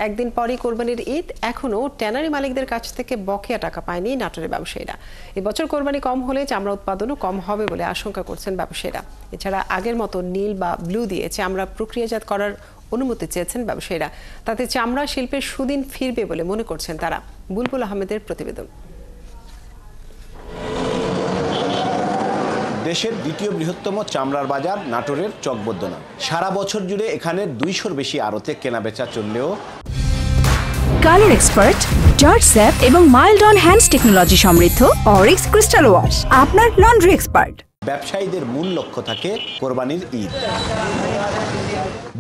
একদিন পরই কোরবানির ঈদ, এখনও ট্যানারি মালিকদের কাছ থেকে বকেয়া টাকা পায়নি নাটোরের ব্যবসায়ীরা। এবছর কোরবানি কম হলে চামড়া উৎপাদনও কম হবে বলে আশঙ্কা করছেন ব্যবসায়ীরা। এছাড়া আগের মতো নীল বা ব্লু দিয়ে চামড়া প্রক্রিয়াজাত করার অনুমতি চেয়েছেন ব্যবসায়ীরা। তাতে চামড়া শিল্পের সুদিন ফিরবে বলে মনে করছেন তারা। বুলবুল আহমেদের প্রতিবেদন। দেশের দ্বিতীয় বৃহত্তম চামড়ার বাজার নাটোরের চকবদ্দনা। সারা বছর জুড়ে এখানে 200-র বেশি আড়তে কেনাবেচা চললেও কালার এক্সপার্ট, জর্জ স্যাপ এবং মাইল্ড অন হ্যান্ডস টেকনোলজি সমৃদ্ধ অরিক্স ক্রিস্টাল ওয়াশ আপনার লন্ড্রি এক্সপার্ট। ব্যবসায়ীদের মূল লক্ষ্য থাকে কোরবানির ঈদ।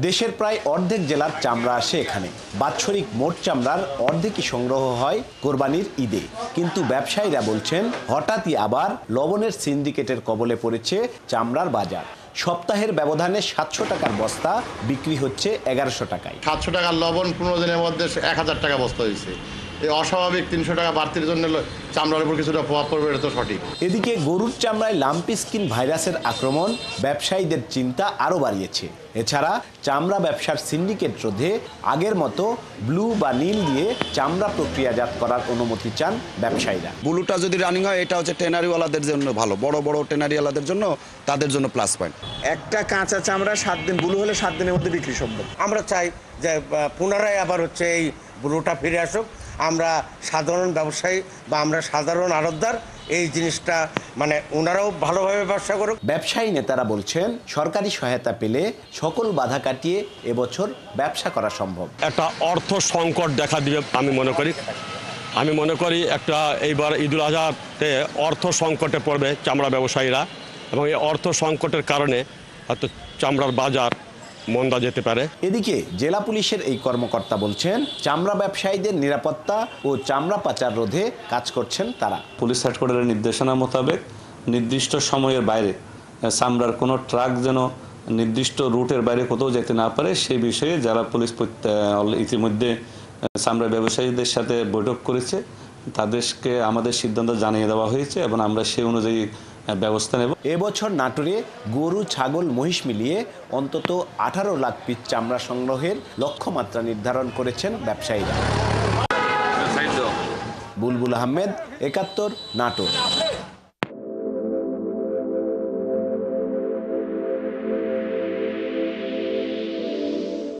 দেশের প্রায় অর্ধেক জেলার চামড়া আসে এখানে। বাৎসরিক মোট চামড়ার অর্ধেকই সংগ্রহ হয় কোরবানির ঈদে। কিন্তু ব্যবসায়ীরা বলছেন হঠাৎই আবার লবণের সিন্ডিকেটের কবলে পড়েছে চামড়ার বাজার। সপ্তাহের ব্যবধানে 700 টাকার বস্তা বিক্রি হচ্ছে 1100 টাকায়। 700 টাকার লবণ 15 দিনের মধ্যে 1000 টাকা বস্তা হয়েছে। এই অস্বাভাবিক 300 টাকা বাড়তির জন্য চামড়ার উপর কিছুটা প্রভাব পড়বে, এটা তো সঠিক। এদিকে গরুর চামড়ায় লাম্পি স্কিন ভাইরাসের আক্রমণ ব্যবসায়ীদের চিন্তা আরও বাড়িয়েছে। এছাড়া চামড়া ব্যবসার সিন্ডিকেট রোধে আগের মতো ব্লু বা নীল দিয়ে চামড়া প্রক্রিয়াজাত করার অনুমতি চান ব্যবসায়ীরা। ব্লুটা যদি রানিং হয়, এটা হচ্ছে টেনারিওয়ালাদের জন্য ভালো, বড় বড় টেনারিওয়ালাদের জন্য, তাদের জন্য প্লাস পয়েন্ট। একটা কাঁচা চামড়া 7 দিন, ব্লু হলে 7 দিনের মধ্যে বিক্রি সম্ভব। আমরা চাই যে পুনরায় আবার হচ্ছে এই ব্লুটা ফিরে আসুক। আমরা সাধারণ ব্যবসায়ী বা আমরা সাধারণ আড়তদার এই জিনিসটা মানে ওনারাও ভালোভাবে ব্যবসা করুক। ব্যবসায়ী নেতারা বলছেন সরকারি সহায়তা পেলে সকল বাধা কাটিয়ে এবছর ব্যবসা করা সম্ভব। একটা অর্থ সংকট দেখা দিবে আমি মনে করি একটা এইবার ঈদুল আজহাতে অর্থ সংকটে পড়বে চামড়া ব্যবসায়ীরা, এবং এই অর্থ সংকটের কারণে হয়তো চামড়ার বাজার মন্দা যেতে পারে। এদিকে জেলা পুলিশের এই কর্মকর্তা বলছেন চামড়া ব্যবসায়ীদের নিরাপত্তা ও চামড়া পাচার রোধে কাজ করছেন তারা। পুলিশ হেডকোয়ার্টারের নির্দেশনা মোতাবেক নির্দিষ্ট সময়ের বাইরে চামড়ার কোনো ট্রাক যেন নির্দিষ্ট রুটের বাইরে কোথাও যেতে না পারে, সেই বিষয়ে জেলা পুলিশ ইতিমধ্যে চামড়া ব্যবসায়ীদের সাথে বৈঠক করেছে। তাদেরকে আমাদের সিদ্ধান্ত জানিয়ে দেওয়া হয়েছে এবং আমরা সেই অনুযায়ী ব্যবস্থা নেব। এবছর নাটোরে গরু, ছাগল, মহিষ মিলিয়ে অন্তত 18 লাখ পিস চামড়া সংগ্রহের লক্ষ্যমাত্রা নির্ধারণ করেছেন ব্যবসায়ীরা। বুলবুল আহমেদ, 71, নাটোর।